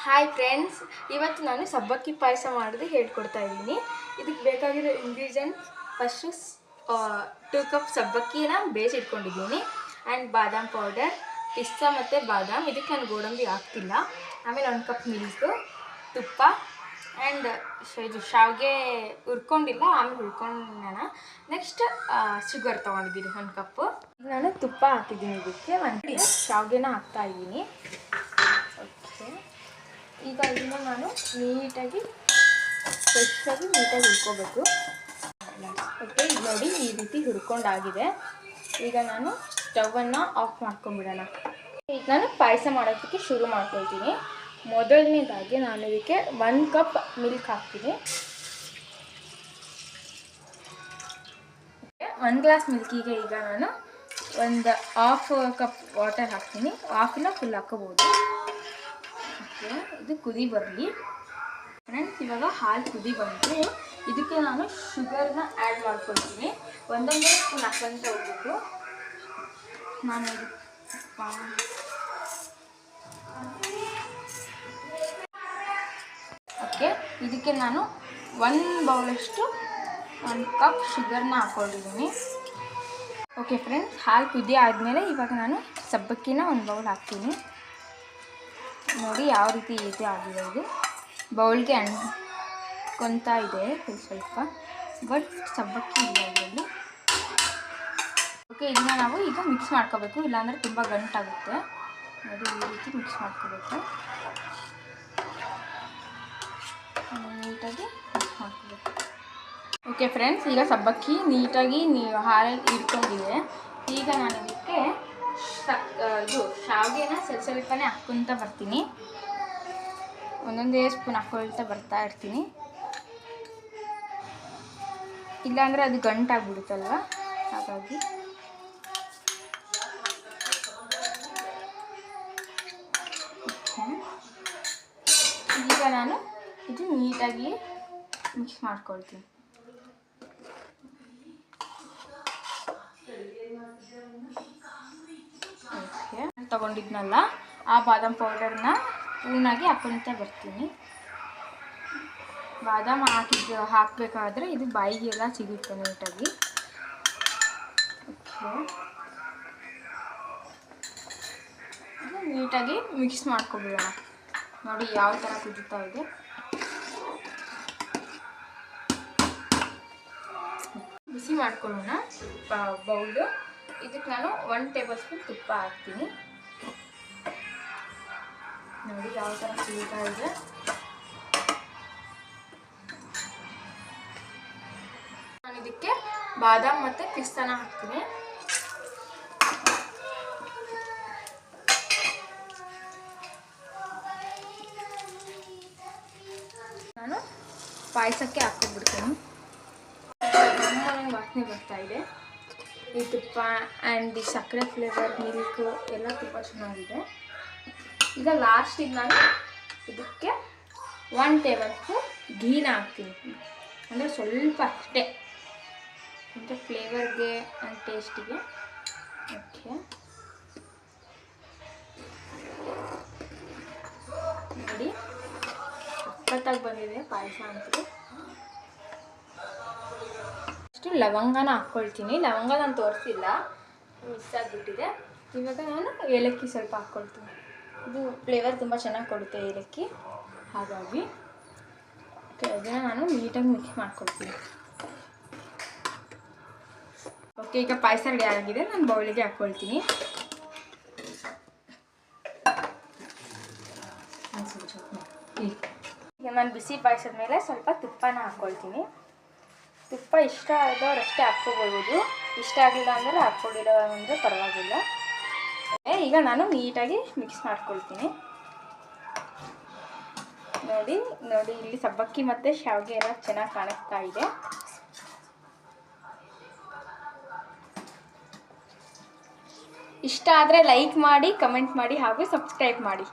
Hi friends, ಇವತ್ತು ನಾನು ಸಬ್ಬಕ್ಕಿ ಪಾಯಸ ಮಾಡೋದು ಹೇಳ್ಕೊಡ್ತಾ ಇದ್ದೀನಿ. ಇದಕ್ಕೆ ಬೇಕಾಗಿರೋ ingredients first 2 cup ಸಬ್ಬಕ್ಕಿನ ಬೇಯಿಸಿಟ್ಕೊಂಡಿದ್ದೀನಿ and badam powder, ಪಿಸ್ತಾ ಮತ್ತು ಬಾದಾಮ್. ಇದಕ್ಕೆ ನಾನು ಗೋಡಂಬಿ ಹಾಕ್ತಿಲ್ಲ. ಆಮೇಲೆ 1 ಕಪ್ ಮಿಲ್ಕು, ತುಪ್ಪ ಆ್ಯಂಡ್ ಇದು ಶಾವಿಗೆ ಹುರ್ಕೊಂಡಿಲ್ಲ, ಆಮೇಲೆ ಹುರ್ಕೊಳ್ಳೋಣ. ನೆಕ್ಸ್ಟ್ ಶುಗರ್ ತೊಗೊಂಡಿದ್ದೀನಿ 1 ಕಪ್ಪು. ನಾನು ತುಪ್ಪ ಹಾಕಿದ್ದೀನಿ. ಇದಕ್ಕೆ 1 ಶಾವಿಗೆನ ಹಾಕ್ತಾಯಿದ್ದೀನಿ. ಓಕೆ, ಈಗ ಇದನ್ನು ನಾನು ನೀಟಾಗಿ ಹುರ್ಕೋಬೇಕು. ಓಕೆ, ಈಗ ನೋಡಿ ಈ ರೀತಿ ಹುರ್ಕೊಂಡಾಗಿದೆ. ಈಗ ನಾನು ಸ್ಟವನ್ನು ಆಫ್ ಮಾಡ್ಕೊಂಬಿಡೋಣ. ಈಗ ನಾನು ಪಾಯಸ ಮಾಡೋದಕ್ಕೆ ಶುರು ಮಾಡ್ಕೊಳ್ತೀನಿ. ಮೊದಲನೇದಾಗಿ ನಾನು ಇದಕ್ಕೆ 1 ಕಪ್ ಮಿಲ್ಕ್ ಹಾಕ್ತೀನಿ. 1 ಗ್ಲಾಸ್ ಮಿಲ್ಕಿಗೆ ಈಗ ನಾನು ಒಂದು ಹಾಫ್ ಕಪ್ ವಾಟರ್ ಹಾಕ್ತೀನಿ. ಹಾಫನ್ನ ಫುಲ್ ಹಾಕೋಬೋದು. ಓಕೆ, ಇದು ಕುದಿ ಬರಲಿ ಫ್ರೆಂಡ್ಸ್. ಇವಾಗ ಹಾಲು ಕುದಿ ಬಂತು. ಇದಕ್ಕೆ ನಾನು ಶುಗರ್ನ ಆ್ಯಡ್ ಮಾಡ್ಕೊಳ್ತೀನಿ. ಒಂದೊಂದೇ ಸ್ಪೂನ್ ಹಾಕ್ಕೊಂತ ಹೋಗ್ಬಿಟ್ಟು ನಾನು ಓಕೆ, ಇದಕ್ಕೆ ನಾನು 1 ಬೌಲಷ್ಟು 1 ಕಪ್ ಶುಗರ್ನ ಹಾಕ್ಕೊಂಡಿದ್ದೀನಿ. ಓಕೆ ಫ್ರೆಂಡ್ಸ್, ಹಾಲು ಕುದಿ ಆದಮೇಲೆ ಇವಾಗ ನಾನು ಸಬ್ಬಕ್ಕಿನ 1 ಬೌಲ್ ಹಾಕ್ತೀನಿ. ನೋಡಿ ಯಾವ ರೀತಿ ಇದೆ ಆಗಿದೆ. ಇದು ಬೌಲ್ಗೆ ಅಂಟ್ಕೊತಾ ಇದೆ ಸ್ವಲ್ಪ, ಬಟ್ ಸಬ್ಬಕ್ಕಿ ಇಲ್ಲ ಇದರಲ್ಲಿ. ಓಕೆ, ಇದನ್ನ ನಾವು ಈಗ ಮಿಕ್ಸ್ ಮಾಡ್ಕೋಬೇಕು, ಇಲ್ಲಾಂದರೆ ತುಂಬ ಗಂಟಾಗುತ್ತೆ. ನೋಡಿ ಈ ರೀತಿ ಮಿಕ್ಸ್ ಮಾಡ್ಕೋಬೇಕು, ನೀಟಾಗಿ ಮಿಕ್ಸ್ ಮಾಡ್ಕೋಬೇಕು. ಓಕೆ ಫ್ರೆಂಡ್ಸ್, ಈಗ ಸಬ್ಬಕ್ಕಿ ನೀಟಾಗಿ ಹಾಲಲ್ಲಿ ಇಟ್ಕೊಂಡಿದೆ. ಈಗ ನಾನು ಇದಕ್ಕೆ ಇದು ಶಾವಿಗೆನ ಸ್ವಲ್ಪನೇ ಹಾಕ್ಕೊತ ಬರ್ತೀನಿ. ಒಂದೊಂದೇ ಸ್ಪೂನ್ ಹಾಕ್ಕೊಳ್ತಾ ಬರ್ತಾ ಇರ್ತೀನಿ, ಇಲ್ಲಾಂದರೆ ಅದು ಗಂಟಾಗ್ಬಿಡುತ್ತಲ್ವ, ಹಾಗಾಗಿ. ಈಗ ನಾನು ಇದು ನೀಟಾಗಿ ಮಿಕ್ಸ್ ಮಾಡ್ಕೊಳ್ತೀನಿ. ಓಕೆ, ತೊಗೊಂಡಿದ್ನಲ್ಲ ಆ ಬಾದಾಮ್ ಪೌಡರ್ನ ಸ್ಪೂನಾಗಿ ಹಾಕ್ಕೊಳ್ತಾ ಬರ್ತೀನಿ. ಬಾದಾಮ್ ಹಾಕಬೇಕಾದ್ರೆ ಇದು ಬಾಯಿಗೆಲ್ಲ ಸಿಗುತ್ತೆ ನೀಟಾಗಿ. ಓಕೆ, ನೀಟಾಗಿ ಮಿಕ್ಸ್ ಮಾಡ್ಕೊಬಿಡೋಣ. ನೋಡಿ ಯಾವ ಥರ ಕುದೀತಾ ಇದೆ. ಬಿಸಿ ಮಾಡ್ಕೊಳ್ಳೋಣ ಬೌಲು. ಇದಕ್ಕೆ ನಾನು 1 ಟೇಬಲ್ ಸ್ಪೂನ್ ತುಪ್ಪ ಹಾಕ್ತೀನಿ. ನೋಡಿ ಯಾವ ಥರ ಕುದೀತಾ ಇದೆ. ನಾನು ಇದಕ್ಕೆ ಬಾದಾಮ್ ಮತ್ತು ಪಿಸ್ತಾನ ಹಾಕ್ತೀನಿ. ನಾನು ಪಾಯಸಕ್ಕೆ ಹಾಕ್ಕೊಂಡ್ಬಿಡ್ತೀನಿ. ವಾಸನೆ ಬರ್ತಾ ಇದೆ. ಈ ತುಪ್ಪ ಆ್ಯಂಡ್ ಈ ಸಕ್ಕರೆ ಫ್ಲೇವರ್, ಮಿಲ್ಕು ಎಲ್ಲ ತುಂಬ ಚೆನ್ನಾಗಿದೆ. ಈಗ ಲಾಸ್ಟಿಗೆ ನಾನು ಇದಕ್ಕೆ 1 ಟೇಬಲ್ ಸ್ಪೂನ್ ಘೀನ ಹಾಕ್ತೀನಿ. ಅಂದರೆ ಸ್ವಲ್ಪ ಅಷ್ಟೇ, ಅಂದರೆ ಫ್ಲೇವರ್ಗೆ ಆ್ಯಂಡ್ ಟೇಸ್ಟಿಗೆ. ಓಕೆ, ನೋಡಿ ಸಖತ್ತಾಗಿ ಬಂದಿದೆ ಪಾಯಸ ಅಂತೂ. ಅಷ್ಟು ಲವಂಗನ ಹಾಕ್ಕೊಳ್ತೀನಿ. ಲವಂಗ ನಾನು ತೋರಿಸಿಲ್ಲ, ಮಿಸ್ ಆಗಿಬಿಟ್ಟಿದೆ. ಇವಾಗ ನಾನು ಏಲಕ್ಕಿ ಸ್ವಲ್ಪ ಹಾಕ್ಕೊಳ್ತೀನಿ. ಇದು ಫ್ಲೇವರ್ ತುಂಬ ಚೆನ್ನಾಗಿ ಕೊಡುತ್ತೆ ಏಲಕ್ಕಿ, ಹಾಗಾಗಿ. ಓಕೆ, ಅದನ್ನು ನಾನು ನೀಟಾಗಿ ಮಿಕ್ಸ್ ಮಾಡ್ಕೊಳ್ತೀನಿ. ಓಕೆ, ಈಗ ಪಾಯಸ ರೆಡಿ ಆಗಿದೆ. ನಾನು ಬೌಲಿಗೆ ಹಾಕ್ಕೊಳ್ತೀನಿ. ಈಗ ನಾನು ಬಿಸಿ ಪಾಯಸದ ಮೇಲೆ ಸ್ವಲ್ಪ ತುಪ್ಪನ ಹಾಕ್ಕೊಳ್ತೀನಿ. ತುಪ್ಪ ಇಷ್ಟ ಆದವ್ರಷ್ಟೇ ಹಾಕ್ಕೊಳ್ಬೋದು, ಇಷ್ಟ ಆಗಲಿಲ್ಲ ಅಂದರೆ ಹಾಕ್ಕೊಂಡಿಲ್ಲ ಅಂದರೆ ಪರವಾಗಿಲ್ಲ. ಈಗ ನಾನು ನೀಟಾಗಿ ಮಿಕ್ಸ್ ಮಾಡ್ಕೊಳ್ತೀನಿ. ನೋಡಿ ಇಲ್ಲಿ ಸಬ್ಬಕ್ಕಿ ಮತ್ತು ಶಾವಿಗೆ ಎಲ್ಲ ಚೆನ್ನಾಗಿ ಕಾಣಿಸ್ತಾ ಇದೆ. ಇಷ್ಟ ಆದರೆ ಲೈಕ್ ಮಾಡಿ, ಕಮೆಂಟ್ ಮಾಡಿ ಹಾಗೂ ಸಬ್ಸ್ಕ್ರೈಬ್ ಮಾಡಿ.